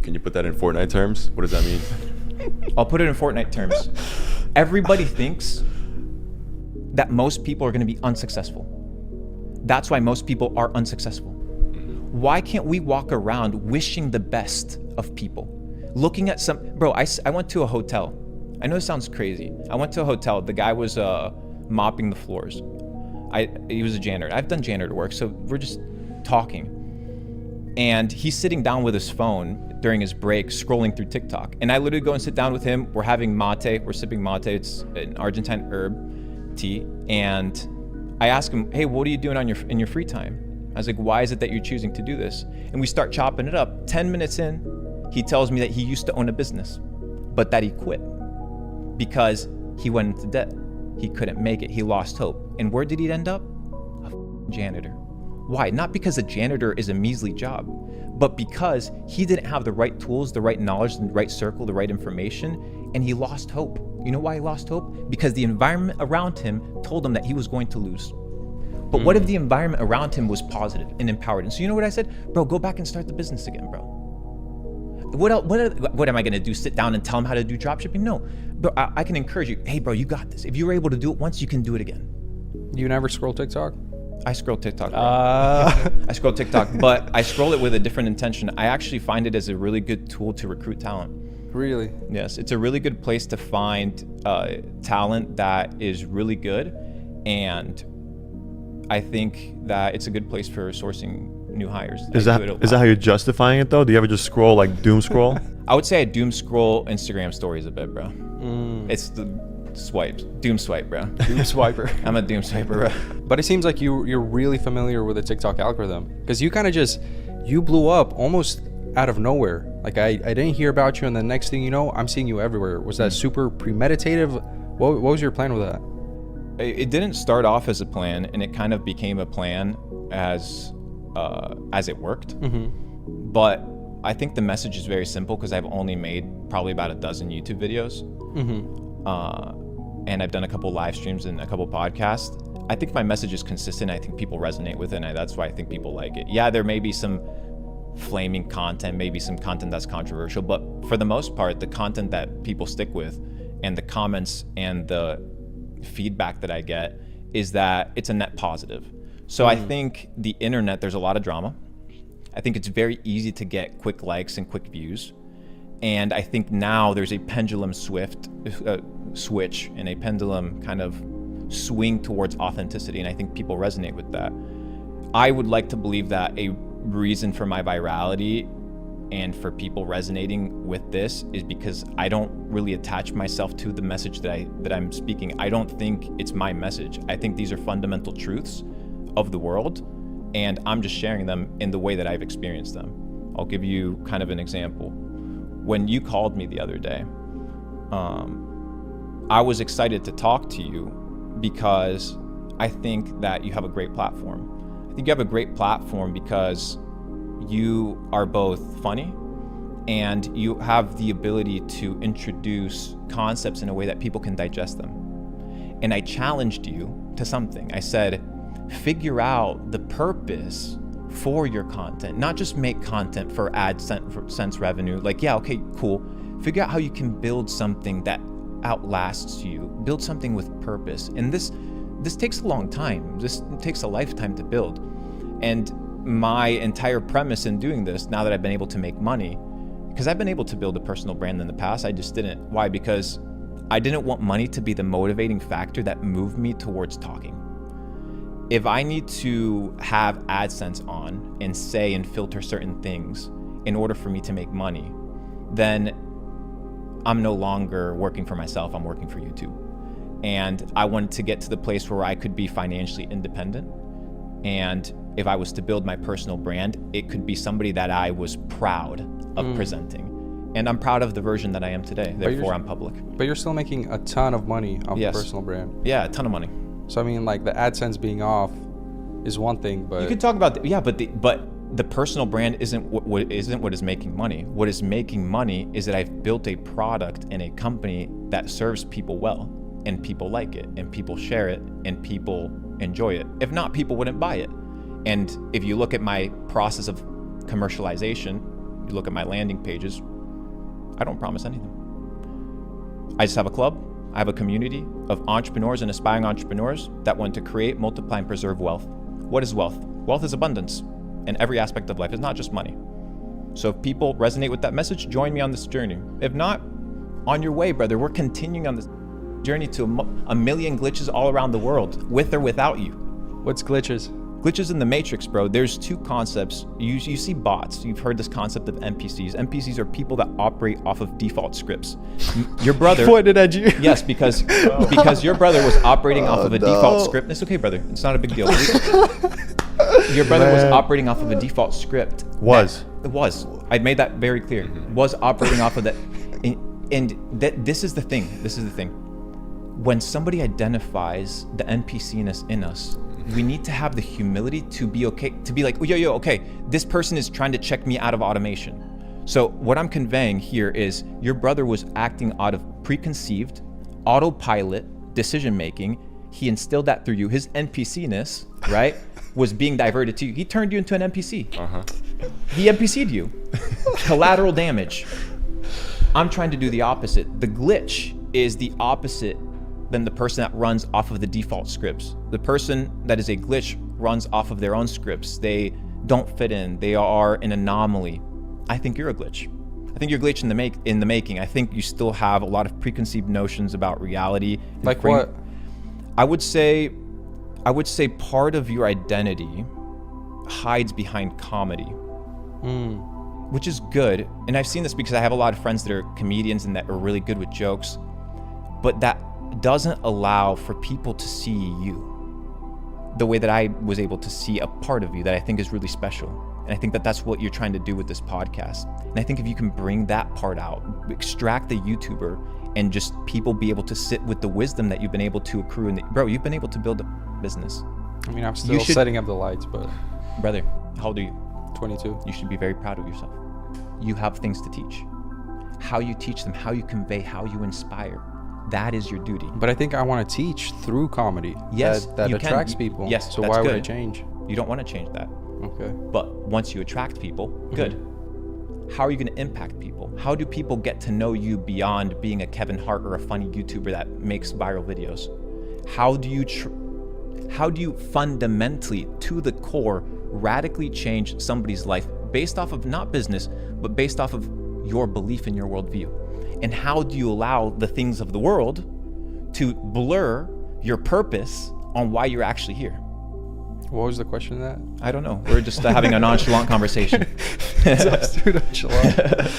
Can you put that in Fortnite terms? What does that mean? I'll put it in Fortnite terms. Everybody thinks that most people are going to be unsuccessful. That's why most people are unsuccessful. Why can't we walk around wishing the best of people? Looking at bro, I went to a hotel. I know it sounds crazy. I went to a hotel. The guy was mopping the floors. He was a janitor. I've done janitor work, so we're just talking. And he's sitting down with his phone during his break, scrolling through TikTok. And I literally go and sit down with him. We're having mate. We're sipping mate. It's an Argentine herb tea. And I ask him, hey, what are you doing in your free time? I was like, why is it that you're choosing to do this? And we start chopping it up. 10 minutes in, he tells me that he used to own a business, but that he quit because he went into debt. He couldn't make it. He lost hope. And where did he end up? A janitor. Why? Not because a janitor is a measly job, but because he didn't have the right tools, the right knowledge, the right circle, the right information, and he lost hope. You know why he lost hope? Because the environment around him told him that he was going to lose. But what if the environment around him was positive and empowered? And so you know what I said? Bro, go back and start the business again, bro. What am I gonna do? Sit down and tell him how to do dropshipping? No, bro, I can encourage you. Hey, bro, you got this. If you were able to do it once, you can do it again. You never scroll TikTok? I scroll TikTok. I scroll TikTok, but I scroll it with a different intention. I actually find it as a really good tool to recruit talent. Really? Yes, it's a really good place to find talent that is really good, and I think that it's a good place for sourcing new hires. Is that how you're justifying it though? Do you ever just scroll, like doom scroll? I would say I doom scroll Instagram stories a bit, bro. It's the swipes, doom swipe, bro. Doom swiper. I'm a doom swiper, bro. But it seems like you're really familiar with the TikTok algorithm, because you kind of you blew up almost out of nowhere. Like I didn't hear about you, and the next thing you know, I'm seeing you everywhere. Was that super premeditative? What was your plan with that? It didn't start off as a plan, and it kind of became a plan as it worked. But I think the message is very simple because I've only made probably about a dozen YouTube videos. And I've done a couple live streams and a couple podcasts. I think my message is consistent. I think people resonate with it, and that's why I think people like it. Yeah, there may be some flaming content, maybe some content that's controversial, but for the most part, the content that people stick with and the comments and the feedback that I get is that it's a net positive. So I think the internet, there's a lot of drama. I think it's very easy to get quick likes and quick views. And I think now there's a pendulum switch and a pendulum kind of swing towards authenticity. And I think people resonate with that. I would like to believe that a reason for my virality and for people resonating with this is because I don't really attach myself to the message that I'm speaking. I don't think it's my message. I think these are fundamental truths of the world, and I'm just sharing them in the way that I've experienced them. I'll give you kind of an example. When you called me the other day, I was excited to talk to you because I think that you have a great platform. I think you have a great platform because you are both funny and you have the ability to introduce concepts in a way that people can digest them. And I challenged you to something. I said, figure out the purpose for your content, not just make content for AdSense revenue. Like, yeah, okay, cool. Figure out how you can build something that outlasts you, build something with purpose. And this takes a long time. This takes a lifetime to build. And my entire premise in doing this, now that I've been able to make money, because I've been able to build a personal brand in the past, I just didn't. Why? Because I didn't want money to be the motivating factor that moved me towards talking. If I need to have AdSense on and say and filter certain things in order for me to make money, then I'm no longer working for myself, I'm working for YouTube. And I wanted to get to the place where I could be financially independent. And if I was to build my personal brand, it could be somebody that I was proud of presenting. And I'm proud of the version that I am today, therefore I'm public. But you're still making a ton of money off the personal brand. Yeah, a ton of money. So I mean, like, the AdSense being off is one thing, but you could talk about but the personal brand isn't what is making money. What is making money is that I've built a product and a company that serves people well, and people like it, and people share it, and people enjoy it. If not, people wouldn't buy it. And if you look at my process of commercialization, You look at my landing pages, I don't promise anything. I just have a club. I have a community of entrepreneurs and aspiring entrepreneurs that want to create, multiply, and preserve wealth. What is wealth? Wealth is abundance in every aspect of life. It's not just money. So if people resonate with that message, join me on this journey. If not, on your way, brother. We're continuing on this journey to a million glitches all around the world, with or without you. What's glitches? Glitches in the matrix, bro. There's two concepts. You see bots. You've heard this concept of NPCs. NPCs are people that operate off of default scripts. Your brother. Pointed at you. Yes, because your brother was operating off of a default script. It's okay, brother. It's not a big deal. Your brother was operating off of a default script. It was. I made that very clear. Was operating off of that. And this is the thing. When somebody identifies the NPC-ness in us, we need to have the humility to be okay, to be like, okay, this person is trying to check me out of automation. So what I'm conveying here is your brother was acting out of preconceived, autopilot decision-making. He instilled that through you. His NPC-ness, right, was being diverted to you. He turned you into an NPC. He NPC'd you. Collateral damage. I'm trying to do the opposite. The glitch is the opposite than the person that runs off of the default scripts. The person that is a glitch runs off of their own scripts. They don't fit in. They are an anomaly. I think you're a glitch. I think you're a glitch in the making. I think you still have a lot of preconceived notions about reality. Like what? I would say part of your identity hides behind comedy. Which is good. And I've seen this because I have a lot of friends that are comedians and that are really good with jokes. But that doesn't allow for people to see you the way that I was able to see a part of you that I think is really special. And I think that that's what you're trying to do with this podcast. And I think if you can bring that part out, extract the YouTuber, and just people be able to sit with the wisdom that you've been able to accrue. And bro, you've been able to build a business. I mean, I'm still setting up the lights, but... Brother, how old are you? 22. You should be very proud of yourself. You have things to teach. How you teach them, how you convey, how you inspire. That is your duty. But I think I want to teach through comedy. Yes, that you attracts can. people. Yes, so that's why would good. I change? You don't want to change that. Okay. But once you attract people, good. How are you going to impact people? How do people get to know you beyond being a Kevin Hart or a funny YouTuber that makes viral videos? How do you fundamentally, to the core, radically change somebody's life based off of not business, but based off of your belief in your worldview? And how do you allow the things of the world to blur your purpose on why you're actually here? What was the question of that? I don't know. We're just having a nonchalant conversation. It's nonchalant.